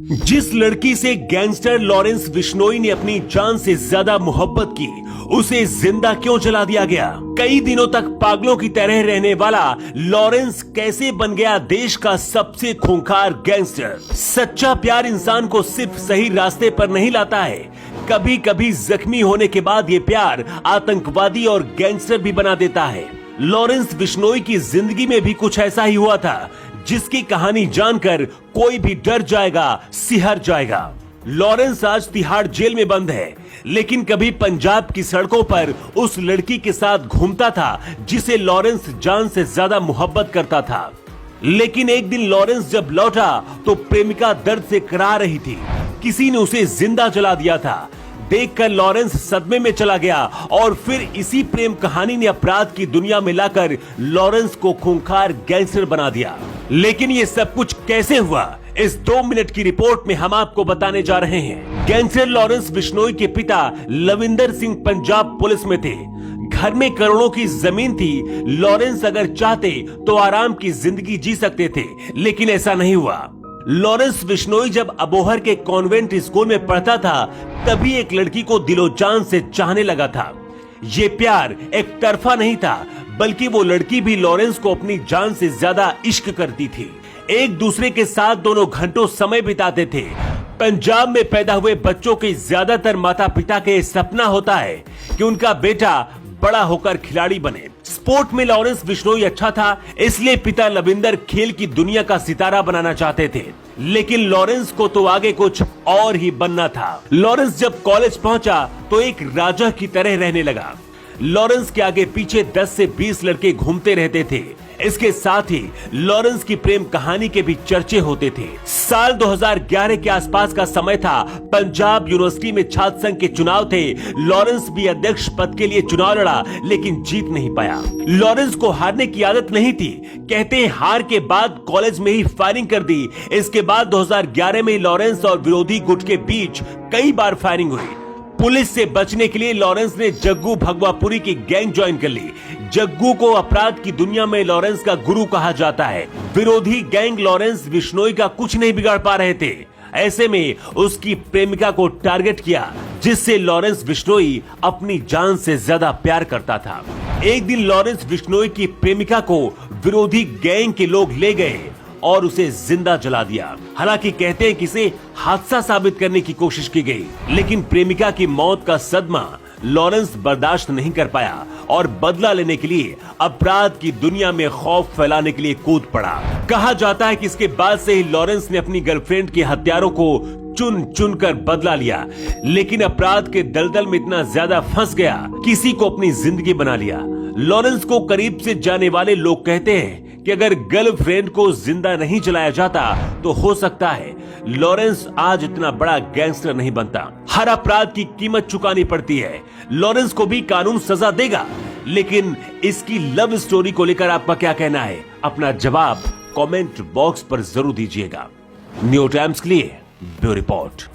जिस लड़की से गैंगस्टर लॉरेंस बिश्नोई ने अपनी जान से ज्यादा मोहब्बत की, उसे जिंदा क्यों जला दिया गया? कई दिनों तक पागलों की तरह रहने वाला लॉरेंस कैसे बन गया देश का सबसे खूंखार गैंगस्टर? सच्चा प्यार इंसान को सिर्फ सही रास्ते पर नहीं लाता है, कभी कभी जख्मी होने के बाद ये प्यार आतंकवादी और गैंगस्टर भी बना देता है। लॉरेंस बिश्नोई की जिंदगी में भी कुछ ऐसा ही हुआ था, जिसकी कहानी जानकर कोई भी डर जाएगा, सिहर जाएगा। लॉरेंस आज तिहाड़ जेल में बंद है, लेकिन कभी पंजाब की सड़कों पर उस लड़की के साथ घूमता था जिसे लॉरेंस जान से ज्यादा मोहब्बत करता था। लेकिन एक दिन लॉरेंस जब लौटा तो प्रेमिका दर्द से कराह रही थी। किसी ने उसे जिंदा जला दिया था। देखकर लॉरेंस सदमे में चला गया और फिर इसी प्रेम कहानी ने अपराध की दुनिया में लाकर लॉरेंस को खूंखार गैंगस्टर बना दिया। लेकिन ये सब कुछ कैसे हुआ, इस 2 मिनट की रिपोर्ट में हम आपको बताने जा रहे हैं। गैंगस्टर लॉरेंस बिश्नोई के पिता लविंदर सिंह पंजाब पुलिस में थे। घर में करोड़ों की जमीन थी। लॉरेंस अगर चाहते तो आराम की जिंदगी जी सकते थे, लेकिन ऐसा नहीं हुआ। लॉरेंस बिश्नोई जब अबोहर के कॉन्वेंट स्कूल में पढ़ता था, तभी एक लड़की को दिलो जान से चाहने लगा था। ये प्यार एक तरफा नहीं था, बल्कि वो लड़की भी लॉरेंस को अपनी जान से ज्यादा इश्क करती थी। एक दूसरे के साथ दोनों घंटों समय बिताते थे। पंजाब में पैदा हुए बच्चों के ज्यादातर माता पिता के सपना होता है कि उनका बेटा बड़ा होकर खिलाड़ी बने। स्पोर्ट में लॉरेंस बिश्नोई अच्छा था, इसलिए पिता लविंदर खेल की दुनिया का सितारा बनाना चाहते थे। लेकिन लॉरेंस को तो आगे कुछ और ही बनना था। लॉरेंस जब कॉलेज पहुंचा तो एक राजा की तरह रहने लगा। लॉरेंस के आगे पीछे 10 से 20 लड़के घूमते रहते थे। इसके साथ ही लॉरेंस की प्रेम कहानी के भी चर्चे होते थे। साल 2011 के आसपास का समय था। पंजाब यूनिवर्सिटी में छात्र संघ के चुनाव थे। लॉरेंस भी अध्यक्ष पद के लिए चुनाव लड़ा, लेकिन जीत नहीं पाया। लॉरेंस को हारने की आदत नहीं थी। कहते हैं हार के बाद कॉलेज में ही फायरिंग कर दी। इसके बाद 2011 में लॉरेंस और विरोधी गुट के बीच कई बार फायरिंग हुई। पुलिस से बचने के लिए लॉरेंस ने जग्गू भगवापुरी की गैंग ज्वाइन कर ली। जग्गू को अपराध की दुनिया में लॉरेंस का गुरु कहा जाता है। विरोधी गैंग लॉरेंस बिश्नोई का कुछ नहीं बिगाड़ पा रहे थे। ऐसे में उसकी प्रेमिका को टारगेट किया, जिससे लॉरेंस बिश्नोई अपनी जान से ज्यादा प्यार करता था। एक दिन लॉरेंस बिश्नोई की प्रेमिका को विरोधी गैंग के लोग ले गए और उसे जिंदा जला दिया। हालांकि कहते हैं कि इसे हादसा साबित करने की कोशिश की गई, लेकिन प्रेमिका की मौत का सदमा लॉरेंस बर्दाश्त नहीं कर पाया और बदला लेने के लिए अपराध की दुनिया में खौफ फैलाने के लिए कूद पड़ा। कहा जाता है कि इसके बाद से ही लॉरेंस ने अपनी गर्लफ्रेंड के हत्यारों को चुन चुन कर बदला लिया, लेकिन अपराध के दलदल में इतना ज्यादा फंस गया, किसी को अपनी जिंदगी बना लिया। लॉरेंस को करीब से जाने वाले लोग कहते हैं कि अगर गर्लफ्रेंड को जिंदा नहीं जलाया जाता तो हो सकता है लॉरेंस आज इतना बड़ा गैंगस्टर नहीं बनता। हर अपराध की कीमत चुकानी पड़ती है। लॉरेंस को भी कानून सजा देगा, लेकिन इसकी लव स्टोरी को लेकर आपका क्या कहना है? अपना जवाब कमेंट बॉक्स पर जरूर दीजिएगा। न्यू टाइम्स के लिए ब्यूरो रिपोर्ट।